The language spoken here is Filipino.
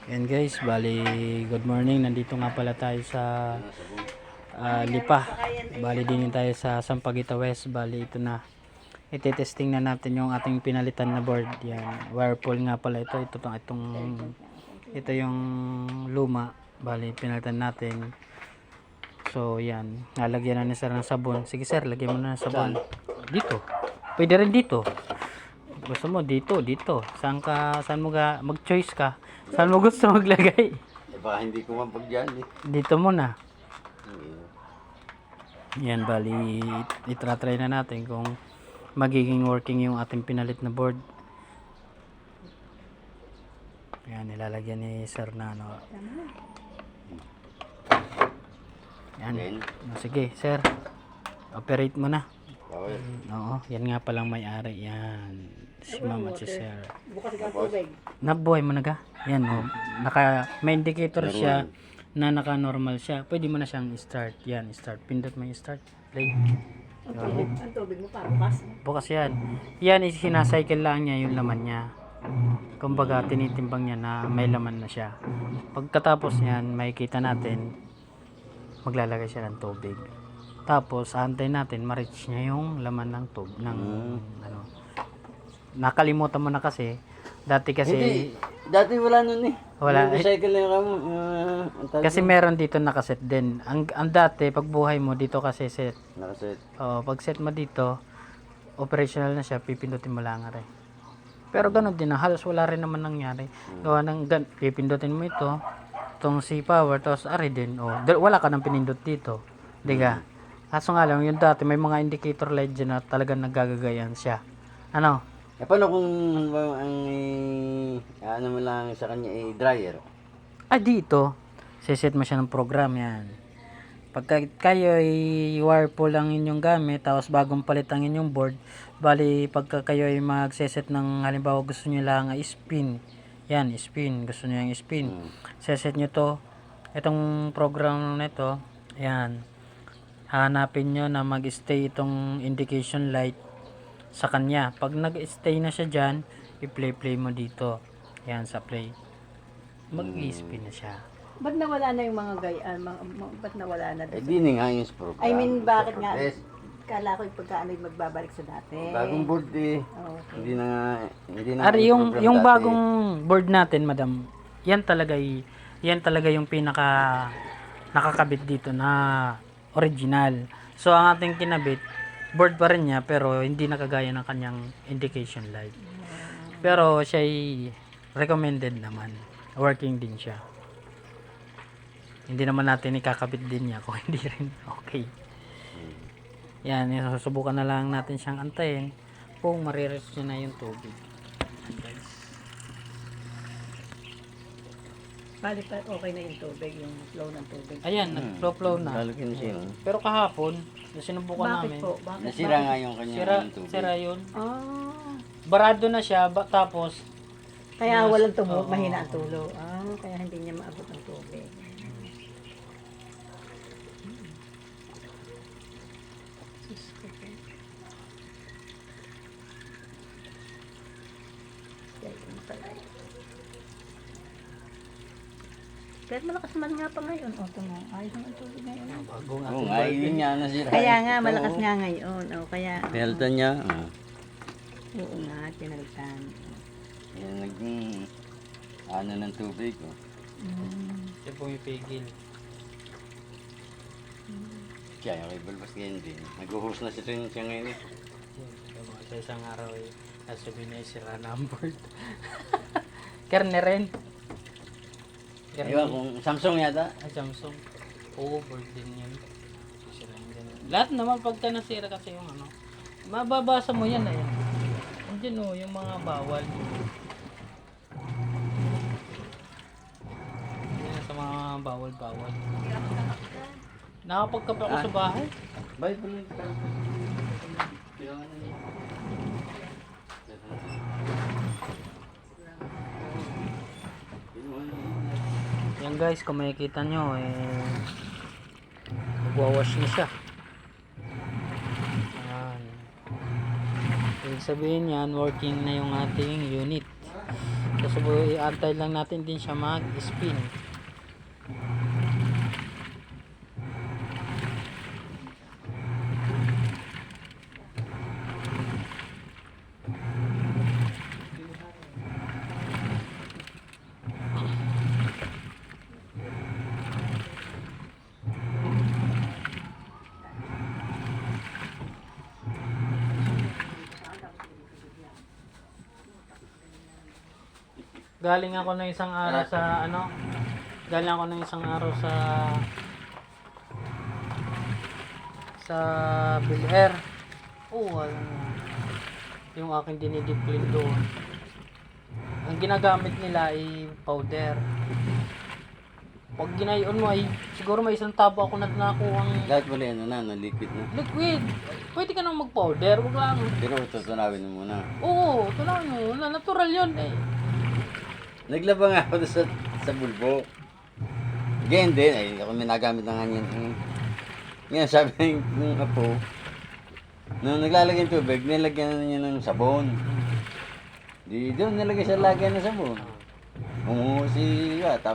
Yan guys, bali good morning. Nandito nga pala tayo sa Lipa. Bali din tayo sa Sampaguita West. Bali ito na. Ite-testing na natin yung ating pinalitan na board. Yan, Whirlpool nga pala ito. Ito yung luma. Bali pinalitan natin. So yan, lalagyan na ni sir ng sabon. Sige sir, lagyan mo na ng sabon. Dito. Pwede rin dito. Gusto mo dito. Saan mo mag-choice ka? Saan mo gusto maglagay? Baka hindi ko mapag dyan eh. Dito muna. Yan, bali itratry na natin kung magiging working yung ating pinalit na board. Yan, nilalagyan ni sir na ano. Yan. Sige, sir. Operate mo na. Okay. Oo, yan nga palang may-ari. Yan. Si mama si sir. Bukas ka tubig. Nabuhay mo na ga? Yan, oh. May indicator siya na naka-normal siya. Pwede mo na siyang start. Yan, start. Pindot mo yung start. Play. Ang tubig mo pa bukas. Bukas yan. Yan, sinacycle lang niya yung laman niya. Kumbaga, tinitimbang niya na may laman na siya. Pagkatapos niyan, makikita natin, maglalagay siya ng tubig. Tapos, antay natin, ma-reach niya yung laman ng tubig. Ano. Nakalimutan mo na kasi. Dati kasi... Hindi. Dati wala nun eh. Wala. Recycle na yung kamo. Kasi meron dito nakaset din. Ang dati, pag buhay mo, dito kasi set. Nakaset. Pag set mo dito, operational na siya, pipindutin mo lang rin. Pero ganun din na, halos wala rin naman nangyari. Gawa ng pipindutin mo ito, itong C-power, tapos ari din. Wala ka nang pinindot dito. Diga. Kaso nga lang, yung dati, may mga indicator light dyan na talagang naggagagayan siya. Ano? Eh paano kung ano mo lang sa kanya dryer? Dito, siset mo siya ng program yan. Pagka kayo ay Whirlpool lang inyong gamit, tapos bagong palit ang inyong board, bali pagka kayo ay magseset ng halimbawa gusto nyo lang spin, yan, spin, gusto nyo yung spin, seset nyo to, itong program na ito, yan, hanapin nyo na mag-stay itong indication light sa kanya. Pag nag-stay na siya dyan, i-play mo dito, yan sa play, mag-spin na siya. Ba't nawala na yung mga gayaan? Ba't nawala na? Eh di nga yung program. I mean, bakit nga? Yes. Kala ko yung pagkaano yung magbabalik sa dati. Bagong board eh. Okay. Hindi na Ari, yung program dati. bagong board natin, madam, yan talaga yung pinaka nakakabit dito na original. So ang ating kinabit, board pa rin niya pero hindi nakagaya ng kanyang indication light. Pero siya ay recommended naman. Working din siya. Hindi naman natin ikakabit din niya kung hindi rin okay. Yan, susubukan na lang natin siyang antayin kung marireach niya na yung tubig. Guys. Bali pa, okay na yung tubig, yung flow ng tubig. Ayan, nag-flow na. Lalagyan siya. Pero kahapon, sinubukan namin. Bakit po? Bakit? Nasira nga yung kanyang tubig. Sira yun. Ah, Barado na siya, tapos kaya walang tumo, Oo. mahina ang tulo. Kaya hindi niya maabot ang tubig. Pero malakas man nga pa ngayon. Tumo. Ayos ang tubig ngayon. bagong Oo ating nga, yun nga nasira. Kaya nga, malakas nga ngayon. Kaya, Pinalitan niya. oo nga, pinalitan. Yan ano ng tubig. siya pumipigil. Kaya yung balbas ngayon din. Nag-uhos na siya ngayon eh. Sa isang araw ay sasabihin na sira na ang board. Kerne rin. Ewan kung Samsung yata. Samsung. Oo, board din yun. Sisirain din. Lahat naman pagka nasira kasi yung ano. Mababasa mo yan eh. Andiyan yung mga bawal. Yan sa mga bawal-bawal. Nakapagkape ako sa bahay. Bye, bye. Kailangan na niya. Yan guys, kung makikita nyo nagwawash na siya. Ayan. Ibig sabihin yan, working na yung ating unit. Tapos iantay lang natin din siya mag-spin. Galing ako ng isang araw sa ano? Galing ako ng isang araw sa Bill Air. Oh, alam mo. Yung aking dinidiscipline doon. Ang ginagamit nila ay powder. Pag ginayon mo ay siguro may isang tabo ako na nakuhang Lahat wala ano na, liquid na. liquid. Pwede ka nang mag-powder, wag lang. Pero tutunawin mo muna. Oo, tunawin mo. Natural yun eh. Naglaba nga ako doon sa bulbo. Ganyan din, ay ako may nagamit na nga niyan. Ngayon sabi ng apo, nung naglalagay ng tubig, nilagyan niya ng sabon. Di doon nilagay sa lagyan ng sabon. Umuho si